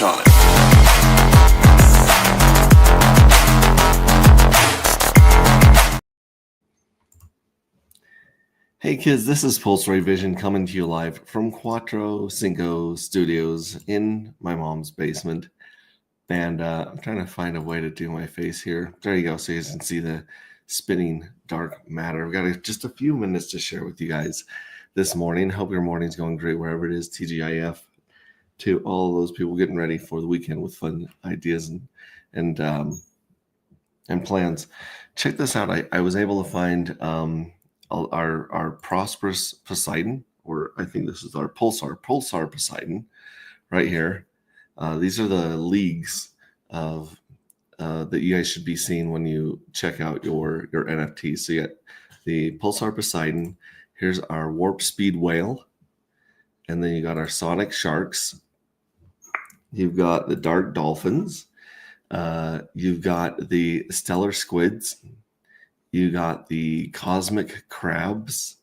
time. Hey kids, this is Pulse Ray Vision coming to you live from Quattro Cinco Studios in my mom's basement. And I'm trying to find a way to do my face here. There you go, so you can see the spinning dark matter. I've got just a few minutes to share with you guys this morning. Hope your morning's going great wherever it is. TGIF to all of those people getting ready for the weekend with fun ideas and plans. Check this out. I was able to find our Prosperous Poseidon, or I think this is our Pulsar Poseidon right here. These are the leagues of that you guys should be seeing when you check out your NFTs. So you got the Pulsar Poseidon. Here's our Warp Speed Whale. And then you got our Sonic Sharks. You've got the Dark Dolphins. You've got the Stellar Squids. You got the Cosmic Crabs.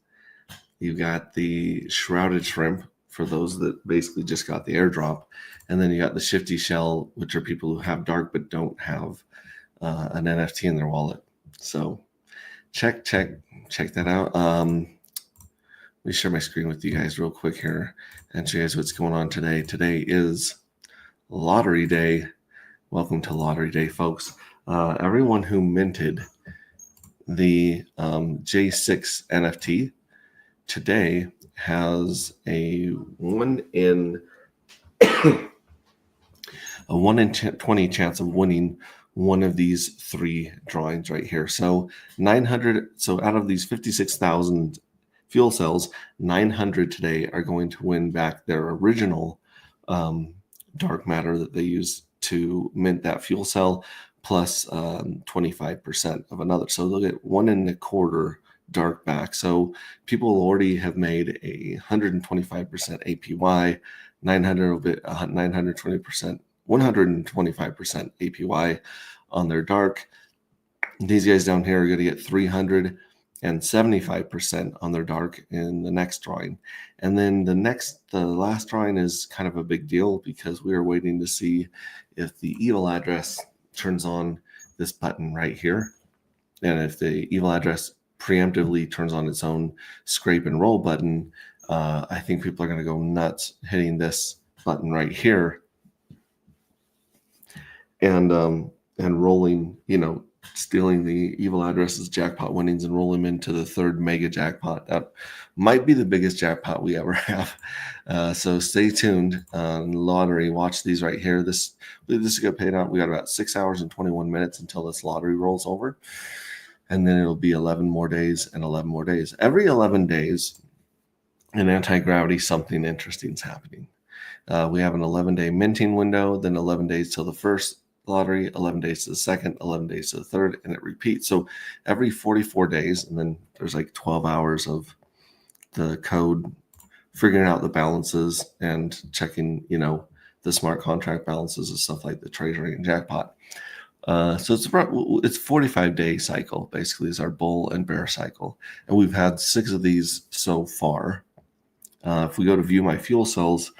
You got the Shrouded Shrimp for those that basically just got the airdrop. And then you got the Shifty Shell, which are people who have dark but don't have an NFT in their wallet. So check that out. Let me share my screen with you guys real quick here and show you guys what's going on today. Today is Lottery Day. Welcome to Lottery Day, folks. Everyone who minted the J6 NFT today has a 1 in 20 chance of winning one of these 3 drawings right here. So 900. So out of these 56,000 fuel cells, 900 today are going to win back their original dark matter that they used to mint that fuel cell, plus 25% of another. So they'll get 1.25 dark back. So people already have made a 125% APY, 900 will get 920%, 125% APY on their dark. These guys down here are going to get 375% on their dark in the next drawing. And then the last drawing is kind of a big deal because we are waiting to see if the evil address turns on this button right here. And if the evil address preemptively turns on its own scrape and roll button, I think people are going to go nuts hitting this button right here and rolling, stealing the evil address's jackpot winnings and roll them into the 3rd mega jackpot. That might be the biggest jackpot we ever have. So stay tuned on lottery. Watch these right here. This is going to pay out. We got about 6 hours and 21 minutes until this lottery rolls over. And then it'll be 11 more days and 11 more days. Every 11 days in anti-gravity, something interesting is happening. We have an 11-day minting window, then 11 days till the first lottery, 11 days to the second, 11 days to the third, and it repeats. So every 44 days, and then there's like 12 hours of the code figuring out the balances and checking, the smart contract balances and stuff like the treasury and jackpot. So it's 45-day cycle, basically, is our bull and bear cycle. And we've had 6 of these so far. If we go to view my fuel cells,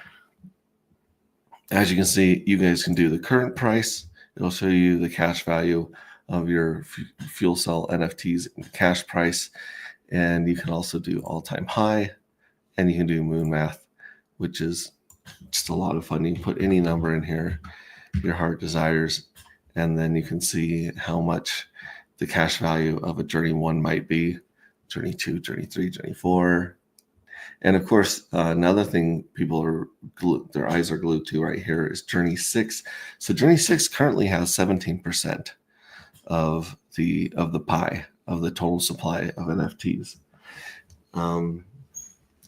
as you can see, you guys can do the current price. It'll show you the cash value of your fuel cell NFTs, cash price. And you can also do all-time high. And you can do moon math, which is just a lot of fun. You can put any number in here your heart desires. And then you can see how much the cash value of a Journey 1 might be, Journey 2, Journey 3, Journey 4. And of course, another thing their eyes are glued to right here is Journey 6. So Journey 6 currently has 17% of the pie, of the total supply of NFTs.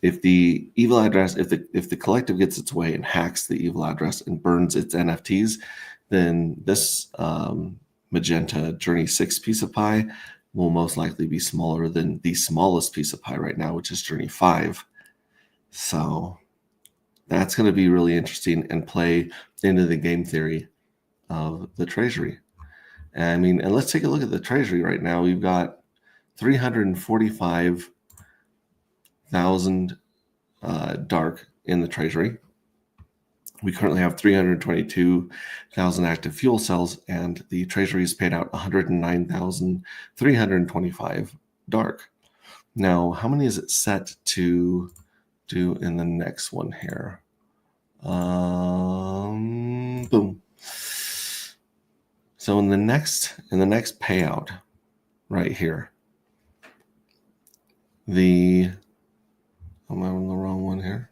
If the evil address, if the collective gets its way and hacks the evil address and burns its NFTs, then this magenta Journey 6 piece of pie will most likely be smaller than the smallest piece of pie right now, which is Journey 5. So that's going to be really interesting and play into the game theory of the treasury. And let's take a look at the treasury right now. We've got 345,000 dark in the treasury. We currently have 322,000 active fuel cells, and the Treasury has paid out 109,325 dark. Now, how many is it set to do in the next one here? Boom. So in the next payout right here, am I on the wrong one here?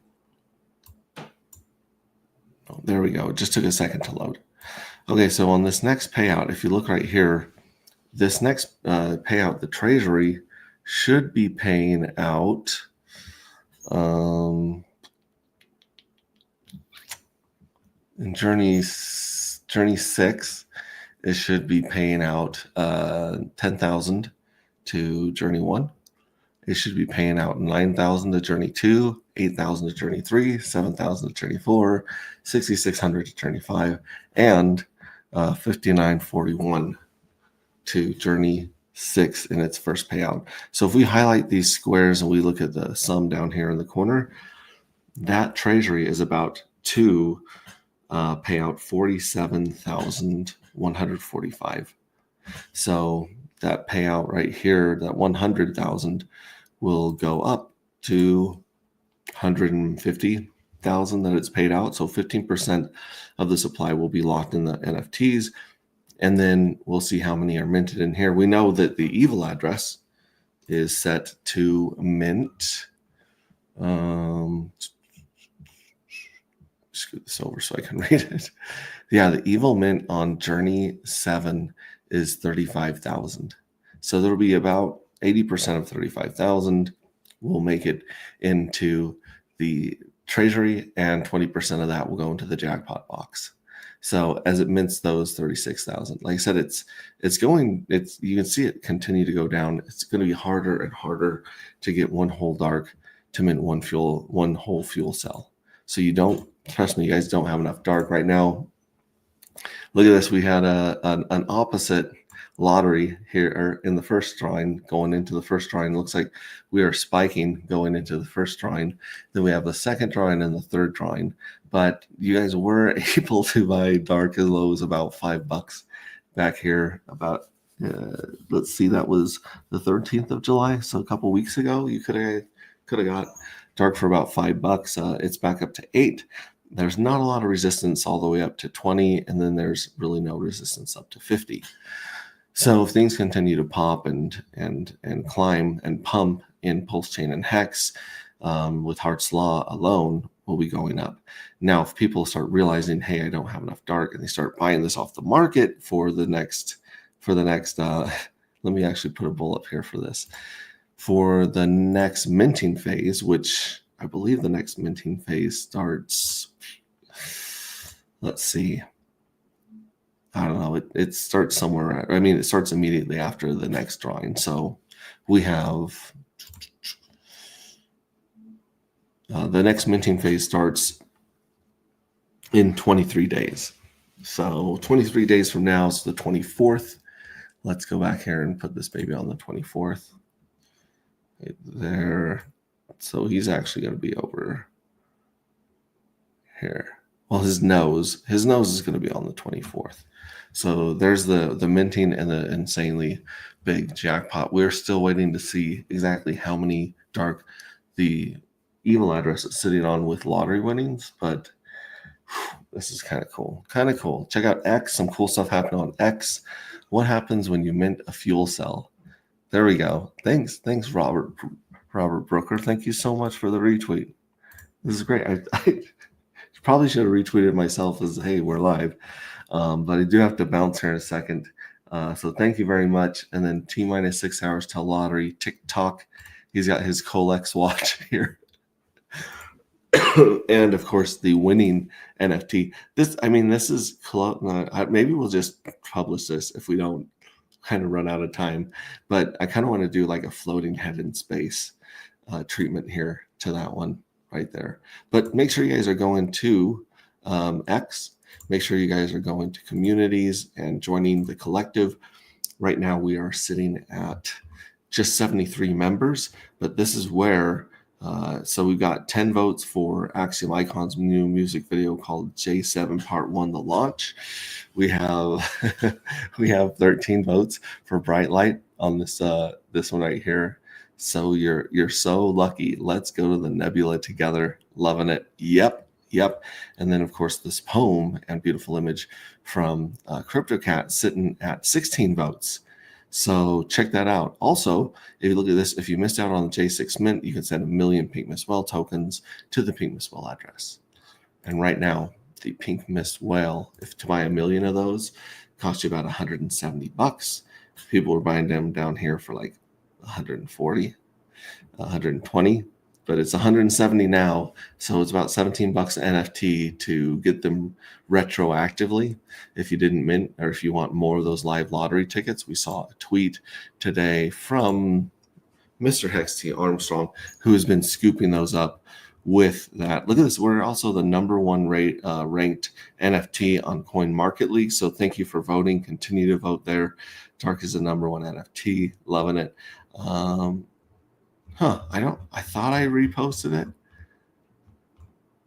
Oh, there we go. It just took a second to load. Okay, so on this next payout, if you look right here, this next payout, the Treasury should be paying out in Journey 6, it should be paying out 10,000 to Journey 1. It should be paying out 9,000 to Journey 2, 8,000 to Journey 3, 7,000 to Journey 4, 6,600 to Journey 5, and 5,941 to Journey 6 in its first payout. So if we highlight these squares and we look at the sum down here in the corner, that Treasury is about to pay out 47,145. So that payout right here, that 100,000 will go up to 150,000 that it's paid out. So 15% of the supply will be locked in the NFTs. And then we'll see how many are minted in here. We know that the evil address is set to mint. Scoot this over so I can read it. Yeah, the evil mint on Journey 7 is 35,000. So there'll be about 80% of 35,000 will make it into the Treasury, and 20% of that will go into the jackpot box. So as it mints those 36,000, like I said, you can see it continue to go down. It's going to be harder and harder to get one whole dark to mint one whole fuel cell. So trust me, you guys don't have enough dark right now. Look at this. We had an opposite lottery here in the first drawing. Going into the first drawing, looks like we are spiking going into the first drawing. Then we have the second drawing and the third drawing. But you guys were able to buy dark as low as about $5 back here. About let's see, that was the 13th of July, so a couple weeks ago. You could have got dark for about $5. It's back up to $8. There's not a lot of resistance all the way up to 20, and then there's really no resistance up to 50. So if things continue to pop and climb and pump in Pulse Chain and Hex, with Hart's Law alone, will be going up. Now, if people start realizing, hey, I don't have enough dark, and they start buying this off the market for the next, let me actually put a bull up here for this. For the next minting phase, which I believe the next minting phase starts, let's see, I don't know, it starts somewhere. I mean, it starts immediately after the next drawing. So we have the next minting phase starts in 23 days. So 23 days from now is the 24th. Let's go back here and put this baby on the 24th. Right there. So he's actually going to be over here. Well, his nose is going to be on the 24th. So there's the minting and the insanely big jackpot. We're still waiting to see exactly how many dark the evil address is sitting on with lottery winnings, but this is kind of cool. Check out X. Some cool stuff happened on X. What happens when you mint a fuel cell? There we go. Thanks, Robert Brooker. Thank you so much for the retweet. This is great. I probably should have retweeted myself as, hey, we're live. But I do have to bounce here in a second. So thank you very much. And then T-minus 6 hours till lottery. TikTok. He's got his Colex watch here. And of course, the winning NFT. This is maybe we'll just publish this if we don't kind of run out of time. But I kind of want to do like a floating head in space treatment here to that one right there. But make sure you guys are going to X. Make sure you guys are going to communities and joining the collective. Right now, we are sitting at just 73 members, but this is where So we've got 10 votes for Axiom Icon's new music video called J7 Part 1, The Launch. We have we have 13 votes for Bright Light on this one right here. So you're so lucky. Let's go to the Nebula together. Loving it. Yep. And then of course this poem and beautiful image from CryptoCat sitting at 16 votes. So check that out. Also, if you look at this, if you missed out on the J6 Mint, you can send 1 million Pink Mist Whale tokens to the Pink Mist Whale address. And right now, the Pink Mist Whale, if to buy 1 million of those, costs you about $170. People are buying them down here for like 140, 120, but it's 170 now. So it's about $17 NFT to get them retroactively. If you didn't mint, or if you want more of those live lottery tickets, we saw a tweet today from Mr. Hex T Armstrong, who has been scooping those up with that. Look at this. We're also the number one ranked NFT on Coin Market League. So thank you for voting. Continue to vote there. Dark is the number one NFT. Loving it. I thought I reposted it.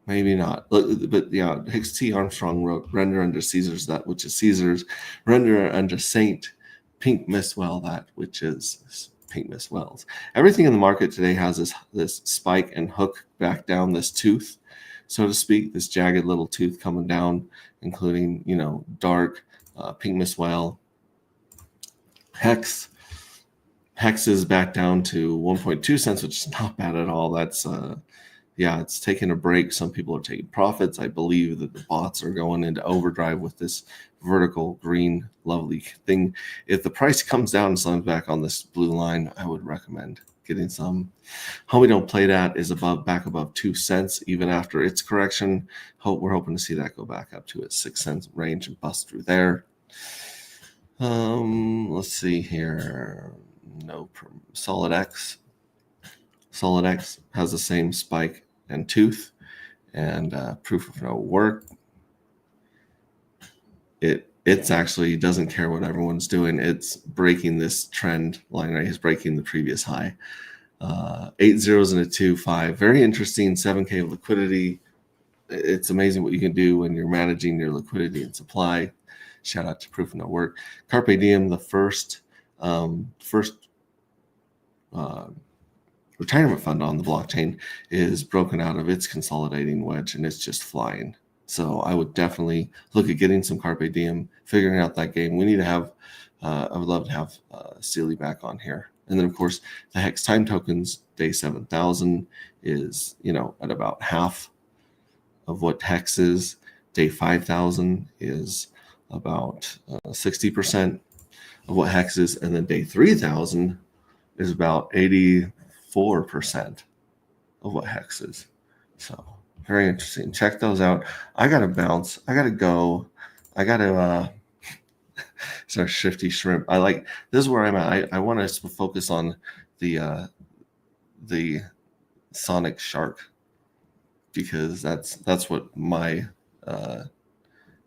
Maybe not. But yeah, Hicks T Armstrong wrote, render under Caesar's that which is Caesar's, render under Saint Pink Mist Whale that which is Pink Mist Whales. Everything in the market today has this spike and hook back down, this tooth, so to speak, this jagged little tooth coming down, including, Dark, Pink Mist Whale, Hex. Hex is back down to 1.2 cents, which is not bad at all. That's it's taking a break. Some people are taking profits. I believe that the bots are going into overdrive with this vertical green lovely thing. If the price comes down and slams back on this blue line, I would recommend getting some. Homie Don't Play That is back above 2 cents even after its correction. We're hoping to see that go back up to its 6 cents range and bust through there. Let's see here. No, Solid X has the same spike and tooth and proof of no work. It's actually doesn't care what everyone's doing. It's breaking this trend line, right? It's breaking the previous high. 8 zeros and a 2.5. Very interesting. 7K of liquidity. It's amazing what you can do when you're managing your liquidity and supply. Shout out to Proof of No Work. Carpe Diem, the first retirement fund on the blockchain, is broken out of its consolidating wedge and it's just flying. So I would definitely look at getting some Carpe Diem, figuring out that game. We need to have, I would love to have Sealy back on here. And then of course the Hex Time tokens, day 7,000 is, at about half of what Hex is. Day 5,000 is about 60% of what Hex is. And then day 3,000 is about 84% of what Hex is. So very interesting. Check those out. I got to bounce. I got to go. I got to start Shifty Shrimp. This is where I'm at. I want to focus on the Sonic Shark because that's what my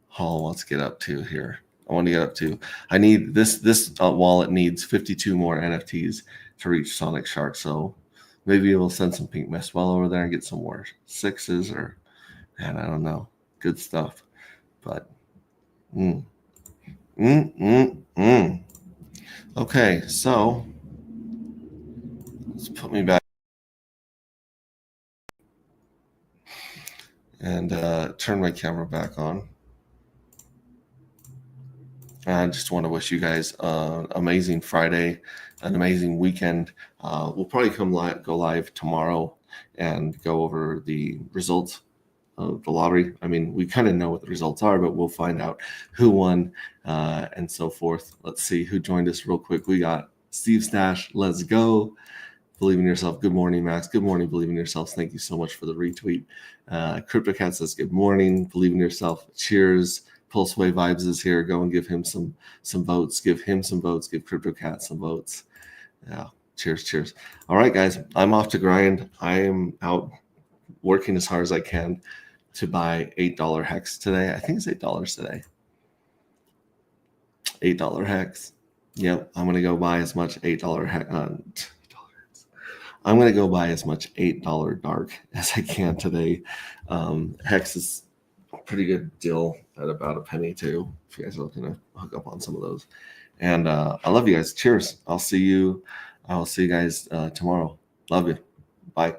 haul wants to get up to here. I want to get up to. I need this wallet needs 52 more NFTs to reach Sonic Shark. So maybe we'll send some Pink Mist Whale over there and get some more 6s or, man, I don't know. Good stuff. But, Okay, so let's put me back and turn my camera back on. I just want to wish you guys an amazing Friday, an amazing weekend. We'll probably go live tomorrow and go over the results of the lottery. I mean, we kind of know what the results are, but we'll find out who won and so forth. Let's see who joined us real quick. We got Steve Stash. Let's go. Believe in yourself. Good morning, Max. Good morning. Believe in yourselves. Thank you so much for the retweet. CryptoCat says, good morning. Believe in yourself. Cheers. Pulseway Vibes is here. Go and give him some votes. Give him some votes. Give CryptoCat some votes. Yeah. Cheers. All right, guys. I'm off to grind. I am out working as hard as I can to buy $8 Hex today. I think it's $8 today. $8 Hex. Yep. I'm going to go buy as much $8 Hex. I'm gonna go buy as much $8 dark as I can today. Hex is a pretty good deal at about a penny too. If you guys are looking to hook up on some of those. And I love you guys. Cheers. I'll see you guys tomorrow. Love you. Bye.